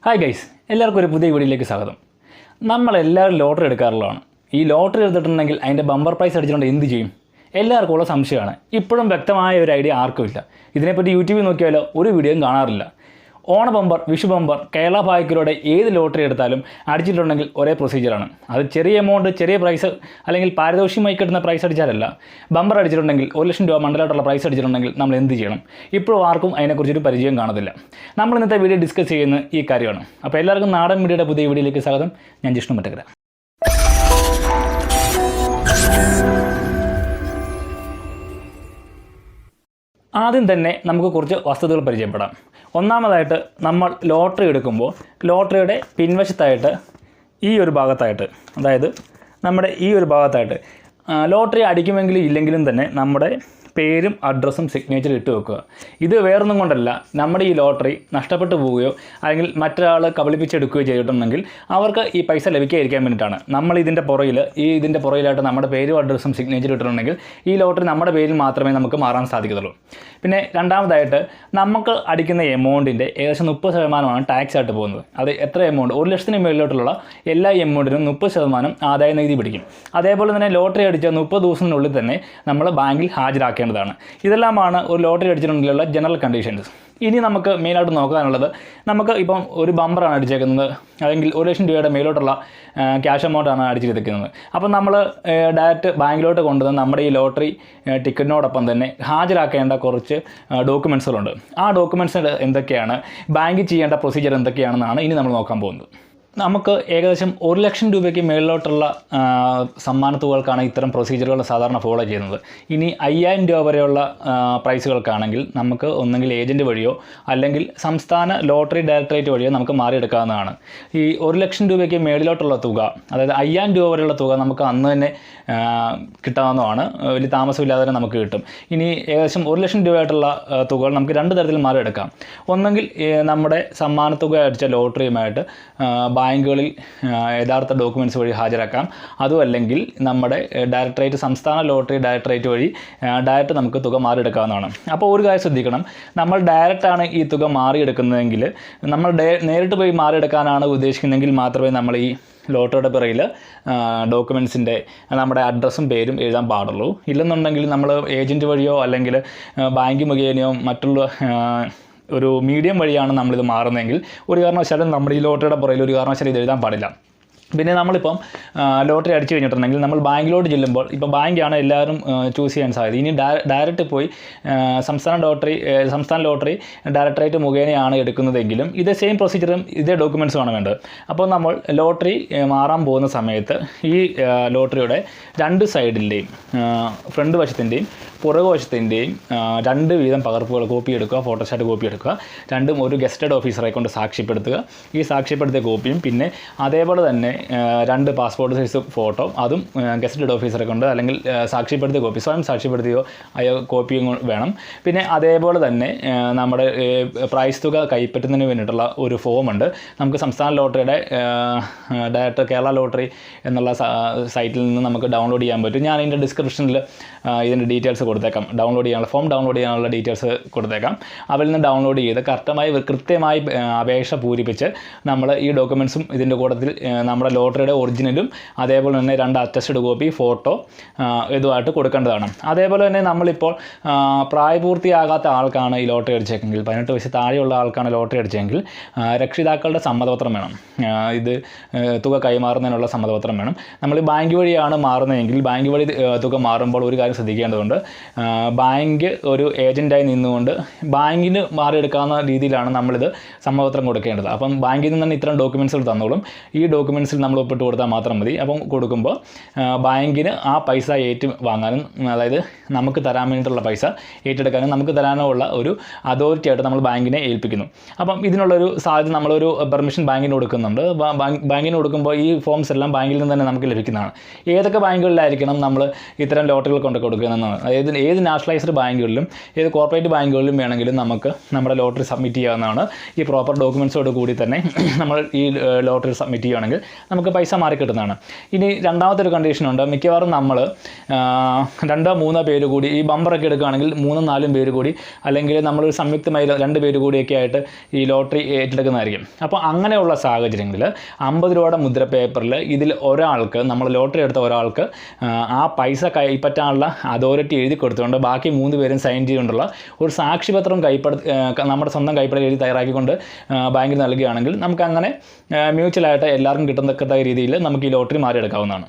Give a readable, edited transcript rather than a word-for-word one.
Hi guys, എല്ലാവർക്കും ഒരു പുതിയ വീഡിയോയിലേക്ക് സ്വാഗതം. നമ്മളെല്ലാവരും ലോട്ടറി എടുക്കാറുള്ളതാണ്. ഈ ലോട്ടറി എടുത്തിട്ടുണ്ടെങ്കിൽ അതിൻ്റെ ബമ്പർ പ്രൈസ് അടിച്ചിട്ടുണ്ടെങ്കിൽ എന്ത് ചെയ്യും? എല്ലാവർക്കും ഉള്ള സംശയമാണ്. ഇപ്പോഴും വ്യക്തമായ ഒരു ഐഡിയ ആർക്കും ഇല്ല. ഇതിനെപ്പറ്റി യൂട്യൂബിൽ നോക്കിയാലോ ഒരു വീഡിയോയും കാണാറില്ല. ഓണ ബമ്പർ, വിഷു ബമ്പർ, കേരള ഭാഗ്യത്തിലൂടെ ഏത് ലോട്ടറി എടുത്താലും അടിച്ചിട്ടുണ്ടെങ്കിൽ ഒരേ പ്രൊസീജിയറാണ്. അത് ചെറിയ എമൗണ്ട്, ചെറിയ പ്രൈസ് അല്ലെങ്കിൽ പാരിതോഷികമായി കിട്ടുന്ന പ്രൈസ് അടിച്ചാലല്ല. ബമ്പർ അടിച്ചിട്ടുണ്ടെങ്കിൽ 1 ലക്ഷം രൂപ മണ്ടലായിട്ടുള്ള പ്രൈസ് അടിച്ചിട്ടുണ്ടെങ്കിൽ നമ്മൾ എന്ത് ചെയ്യണം? ഇപ്പോഴും ആർക്കും അതിനെക്കുറിച്ചൊരു പരിചയം കാണത്തില്ല. നമ്മൾ ഇന്നത്തെ വീഡിയോ ഡിസ്കസ് ചെയ്യുന്ന ഈ കാര്യമാണ്. അപ്പോൾ എല്ലാവർക്കും നാടൻ മീഡിയയുടെ പുതിയ വീഡിയോയിലേക്ക് സ്വാഗതം. ഞാൻ ജിഷ്ണു മറ്റക്കര. ആദ്യം തന്നെ നമുക്ക് കുറച്ച് വസ്തുതകൾ പരിചയപ്പെടാം. ഒന്നാമതായിട്ട്, നമ്മൾ ലോട്ടറി എടുക്കുമ്പോൾ ലോട്ടറിയുടെ പിൻവശത്തായിട്ട് ഈ ഒരു ഭാഗത്തായിട്ട്, അതായത് നമ്മുടെ ഈ ഒരു ഭാഗത്തായിട്ട് ലോട്ടറി അടിക്കുമെങ്കിലും ഇല്ലെങ്കിലും തന്നെ നമ്മുടെ പേരും അഡ്രസ്സും സിഗ്നേച്ചർ ഇട്ട് വെക്കുക. ഇത് വേറൊന്നും കൊണ്ടല്ല, നമ്മുടെ ഈ ലോട്ടറി നഷ്ടപ്പെട്ടു പോവുകയോ അല്ലെങ്കിൽ മറ്റൊരാൾ കബളിപ്പിച്ചെടുക്കുകയോ ചെയ്തിട്ടുണ്ടെങ്കിൽ അവർക്ക് ഈ പൈസ ലഭിക്കാതിരിക്കാൻ വേണ്ടിയിട്ടാണ്. നമ്മൾ ഇതിൻ്റെ പുറകിലായിട്ട് നമ്മുടെ പേരും അഡ്രസ്സും സിഗ്നേച്ചർ ഇട്ടിട്ടുണ്ടെങ്കിൽ ഈ ലോട്ടറി നമ്മുടെ പേരിൽ മാത്രമേ നമുക്ക് മാറാൻ സാധിക്കത്തുള്ളൂ. പിന്നെ രണ്ടാമതായിട്ട്, നമുക്ക് അടിക്കുന്ന എമൗണ്ടിൻ്റെ ഏകദേശം 30% ടാക്സ് ആയിട്ട് പോകുന്നത്. അത് എത്ര എമൗണ്ട്, 1 ലക്ഷത്തിന് മുകളിലോട്ടുള്ള എല്ലാ എമൗണ്ടിനും 30% ആദായ നികുതി പിടിക്കും. അതേപോലെ തന്നെ ലോട്ടറി അടിച്ച 30 ദിവസത്തിനുള്ളിൽ തന്നെ നമ്മൾ ബാങ്കിൽ ഹാജരാക്കേണ്ടതാണ്. ഇതെല്ലാമാണ് ഒരു ലോട്ടറി അടിച്ചിട്ടുണ്ടെങ്കിലുള്ള ജനറൽ കണ്ടീഷൻസ്. ഇനി നമുക്ക് മെയിനായിട്ട് നോക്കാനുള്ളത്, നമുക്ക് ഇപ്പം ഒരു ബമ്പറാണ് അടിച്ചേക്കുന്നത്, അല്ലെങ്കിൽ 1 ലക്ഷം രൂപയുടെ മേലോട്ടുള്ള ക്യാഷ് എമൗണ്ടാണ് അടിച്ചിരിക്കുന്നത്. അപ്പം നമ്മൾ ഡയറക്റ്റ് ബാങ്കിലോട്ട് കൊണ്ടുവന്ന് നമ്മുടെ ഈ ലോട്ടറി ടിക്കറ്റിനോടൊപ്പം തന്നെ ഹാജരാക്കേണ്ട കുറച്ച് ഡോക്യുമെൻറ്റ്സുകളുണ്ട്. ആ ഡോക്യുമെൻറ്റ്സ് എന്തൊക്കെയാണ്, ബാങ്കിൽ ചെയ്യേണ്ട പ്രൊസീജിയർ എന്തൊക്കെയാണെന്നാണ് ഇനി നമ്മൾ നോക്കാൻ പോകുന്നത്. നമുക്ക് ഏകദേശം 1 ലക്ഷം രൂപയ്ക്ക് മേളിലോട്ടുള്ള സമ്മാനത്തുകൾക്കാണ് ഇത്തരം പ്രൊസീജിയറുകൾ സാധാരണ ഫോളോ ചെയ്യുന്നത്. ഇനി 5000 രൂപ വരെയുള്ള പ്രൈസുകൾക്കാണെങ്കിൽ നമുക്ക് ഒന്നെങ്കിൽ ഏജൻറ്റ് വഴിയോ അല്ലെങ്കിൽ സംസ്ഥാന ലോട്ടറി ഡയറക്ടറേറ്റ് വഴിയോ നമുക്ക് മാറിയെടുക്കാവുന്നതാണ്. ഈ 1 ലക്ഷം രൂപയ്ക്ക് മേളിലോട്ടുള്ള തുക, അതായത് 5000 രൂപ വരെയുള്ള തുക നമുക്ക് അന്ന് തന്നെ കിട്ടാവുന്നതാണ്. വലിയ താമസമില്ലാതെ തന്നെ നമുക്ക് കിട്ടും. ഇനി ഏകദേശം 1 ലക്ഷം രൂപയായിട്ടുള്ള തുകകൾ നമുക്ക് 2 തരത്തിൽ മാറിയെടുക്കാം. ഒന്നെങ്കിൽ നമ്മുടെ സമ്മാനത്തുക അടിച്ച ലോട്ടറിയുമായിട്ട് ബാങ്കുകളിൽ യഥാർത്ഥ ഡോക്യുമെൻറ്റ്സ് വഴി ഹാജരാക്കാം. അതുമല്ലെങ്കിൽ നമ്മുടെ ഡയറക്ടറേറ്റ്, സംസ്ഥാന ലോട്ടറി ഡയറക്ടറേറ്റ് വഴി ഡയറക്റ്റ് നമുക്ക് തുക മാറിയെടുക്കാവുന്നതാണ്. അപ്പോൾ ഒരു കാര്യം ശ്രദ്ധിക്കണം, നമ്മൾ ഡയറക്റ്റാണ് ഈ തുക മാറിയെടുക്കുന്നതെങ്കിൽ, നമ്മൾ നേരിട്ട് പോയി മാറിയെടുക്കാനാണ് ഉദ്ദേശിക്കുന്നതെങ്കിൽ മാത്രമേ നമ്മൾ ഈ ലോട്ടറിയുടെ പിറകിൽ ഡോക്യുമെൻറ്റ്സിൻ്റെ നമ്മുടെ അഡ്രസ്സും പേരും എഴുതാൻ പാടുള്ളൂ. ഇല്ലെന്നുണ്ടെങ്കിൽ നമ്മൾ ഏജൻറ്റ് വഴിയോ അല്ലെങ്കിൽ ബാങ്ക് മുഖേനയോ മറ്റുള്ള ഒരു മീഡിയം വഴിയാണ് നമ്മളിത് മാറുന്നതെങ്കിൽ ഒരു കാരണവശാലും നമ്മുടെ ഈ ലോട്ടറിയുടെ പുറകിൽ ഒരു കാരണവശാലും ഇത് എഴുതാൻ പാടില്ല. പിന്നെ നമ്മളിപ്പം ലോട്ടറി അടിച്ചു കഴിഞ്ഞിട്ടുണ്ടെങ്കിൽ നമ്മൾ ബാങ്കിലോട്ട് ചെല്ലുമ്പോൾ, ഇപ്പോൾ ബാങ്കാണ് എല്ലാവരും ചൂസ് ചെയ്യാൻ സാധ്യത. ഇനി ഡയറക്റ്റ് പോയി സംസ്ഥാന ലോട്ടറി ഡയറക്ടറേറ്റ് മുഖേനയാണ് എടുക്കുന്നതെങ്കിലും ഇതേ സെയിം പ്രൊസീജിയറും ഇതേ ഡോക്യുമെൻറ്റ്സുമാണ് വേണ്ടത്. അപ്പോൾ നമ്മൾ ലോട്ടറി മാറാൻ പോകുന്ന സമയത്ത് ഈ ലോട്ടറിയുടെ 2 സൈഡിൻ്റെയും, ഫ്രണ്ട് വശത്തിൻ്റെയും പുറകു വശത്തിൻ്റെയും 2 വീതം പകർപ്പുകൾ കോപ്പി എടുക്കുക, ഫോട്ടോസ്റ്റാറ്റ് കോപ്പി എടുക്കുക. രണ്ടും ഒരു ഗസറ്റഡ് ഓഫീസറെ കൊണ്ട് സാക്ഷ്യപ്പെടുത്തുക. ഈ സാക്ഷ്യപ്പെടുത്തിയ കോപ്പിയും പിന്നെ അതേപോലെ തന്നെ 2 പാസ്പോർട്ട് സൈസ് ഫോട്ടോ, അതും ഗസറ്റഡ് ഓഫീസറെ കൊണ്ട് അല്ലെങ്കിൽ സാക്ഷ്യപ്പെടുത്തിയ കോപ്പി, സ്വയം സാക്ഷ്യപ്പെടുത്തിയോ അയോ കോപ്പിയും വേണം. പിന്നെ അതേപോലെ തന്നെ നമ്മുടെ പ്രൈസ് തുക കൈപ്പറ്റുന്നതിന് വേണ്ടിയിട്ടുള്ള ഒരു ഫോമുണ്ട്. നമുക്ക് സംസ്ഥാന ലോട്ടറിയുടെ ഡയറക്റ്റ് കേരള ലോട്ടറി എന്നുള്ള സൈറ്റിൽ നിന്ന് നമുക്ക് ഡൗൺലോഡ് ചെയ്യാൻ പറ്റും. ഞാൻ ഇതിൻ്റെ ഡിസ്ക്രിപ്ഷനിൽ ഇതിൻ്റെ ഡീറ്റെയിൽസ് കൊടുത്തേക്കാം. ഫോം ഡൗൺലോഡ് ചെയ്യാനുള്ള ഡീറ്റെയിൽസ് കൊടുത്തേക്കാം. അവരിൽ നിന്ന് ഡൗൺലോഡ് ചെയ്ത് കൃത്യമായി അപേക്ഷ പൂരിപ്പിച്ച് നമ്മൾ ഈ ഡോക്യുമെൻറ്റ്സും ഇതിൻ്റെ കൂട്ടത്തിൽ നമ്മുടെ ലോട്ടറിയുടെ ഒറിജിനലും അതേപോലെ തന്നെ 2 അറ്റസ്റ്റഡ് കോപ്പി, ഫോട്ടോ ഇതുമായിട്ട് കൊടുക്കേണ്ടതാണ്. അതേപോലെ തന്നെ നമ്മളിപ്പോൾ പ്രായപൂർത്തിയാകാത്ത ആൾക്കാണ് ഈ ലോട്ടറി അടിച്ചെങ്കിൽ, 18 വയസ്സ് താഴെയുള്ള ആൾക്കാണ് ലോട്ടറി അടിച്ചെങ്കിൽ രക്ഷിതാക്കളുടെ സമ്മതപത്രം വേണം. ഇത് തുക കൈമാറുന്നതിനുള്ള സമ്മതപത്രം വേണം. നമ്മൾ ബാങ്ക് വഴിയാണ് മാറുന്നതെങ്കിൽ ബാങ്ക് വഴി തുക മാറുമ്പോൾ ഒരു കാര്യം ശ്രദ്ധിക്കേണ്ടതുണ്ട്. ബാങ്ക് ഒരു ഏജൻറ്റായി നിന്നുകൊണ്ട് ബാങ്കിന് മാറിയെടുക്കാവുന്ന രീതിയിലാണ് നമ്മളിത് സമ്മതപത്രം കൊടുക്കേണ്ടത്. അപ്പം ബാങ്കിൽ നിന്ന് തന്നെ ഇത്തരം ഡോക്യുമെൻറ്റ്സുകൾ തന്നോളും. ഈ ഡോക്യുമെൻറ്റ്സിൽ നമ്മൾ ഒപ്പിട്ട് കൊടുത്താൽ മാത്രം മതി. അപ്പം കൊടുക്കുമ്പോൾ ബാങ്കിന് ആ പൈസ വാങ്ങാനും, അതായത് നമുക്ക് തരാൻ വേണ്ടിയിട്ടുള്ള പൈസ ഏറ്റെടുക്കാനും നമുക്ക് തരാനുള്ള ഒരു അതോറിറ്റി ആയിട്ട് നമ്മൾ ബാങ്കിനെ ഏൽപ്പിക്കുന്നു. അപ്പം ഇതിനുള്ളൊരു സാധ്യത നമ്മളൊരു പെർമിഷൻ ബാങ്കിന് കൊടുക്കുന്നുണ്ട്. ബാങ്കിന് കൊടുക്കുമ്പോൾ ഈ ഫോംസ് എല്ലാം ബാങ്കിൽ നിന്ന് തന്നെ നമുക്ക് ലഭിക്കുന്നതാണ്. ഏതൊക്കെ ബാങ്കുകളിലായിരിക്കണം നമ്മൾ ഇത്തരം ലോട്ടറികൾ കൊണ്ട് കൊടുക്കുന്നതെന്നാണ്. അതായത് ഏത് നാഷണലൈസ്ഡ് ബാങ്കുകളിലും ഏത് കോർപ്പറേറ്റ് ബാങ്കുകളിലും വേണമെങ്കിലും നമുക്ക് നമ്മുടെ ലോട്ടറി സബ്മിറ്റ് ചെയ്യാവുന്നതാണ്. ഈ പ്രോപ്പർ ഡോക്യുമെൻറ്റ്സോട് കൂടി തന്നെ നമ്മൾ ഈ ലോട്ടറി സബ്മിറ്റ് ചെയ്യുകയാണെങ്കിൽ നമുക്ക് പൈസ മാറി കിട്ടുന്നതാണ്. ഇനി രണ്ടാമത്തെ ഒരു കണ്ടീഷനുണ്ട്. മിക്കവാറും നമ്മൾ 2-3 പേര് കൂടി ഈ ബമ്പറൊക്കെ എടുക്കുകയാണെങ്കിൽ 3-4 പേര് കൂടി അല്ലെങ്കിൽ നമ്മളൊരു സംയുക്തമായി 2 പേര് കൂടിയൊക്കെ ആയിട്ട് ഈ ലോട്ടറി ഏറ്റെടുക്കുന്നതായിരിക്കും. അപ്പോൾ അങ്ങനെയുള്ള സാഹചര്യങ്ങളിൽ 50 രൂപയുടെ മുദ്ര പേപ്പറിൽ ഇതിൽ ഒരാൾക്ക്, നമ്മൾ ലോട്ടറി എടുത്ത ഒരാൾക്ക് ആ പൈസ കൈപ്പറ്റാനുള്ള അതോറിറ്റി എഴുതി കൊടുത്തുകൊണ്ട് ബാക്കി 3 പേരും സൈൻ ചെയ്തുകൊണ്ടുള്ള ഒരു സാക്ഷ്യപത്രം നമ്മുടെ സ്വന്തം കൈപ്പടയിൽ എഴുതി തയ്യാറാക്കിക്കൊണ്ട് ബാങ്കിൽ നൽകുകയാണെങ്കിൽ നമുക്കങ്ങനെ മ്യൂച്വലായിട്ട് എല്ലാവർക്കും കിട്ടുന്നതക്ക രീതിയിൽ നമുക്ക് ഈ ലോട്ടറി മാറിയെടുക്കാവുന്നതാണ്.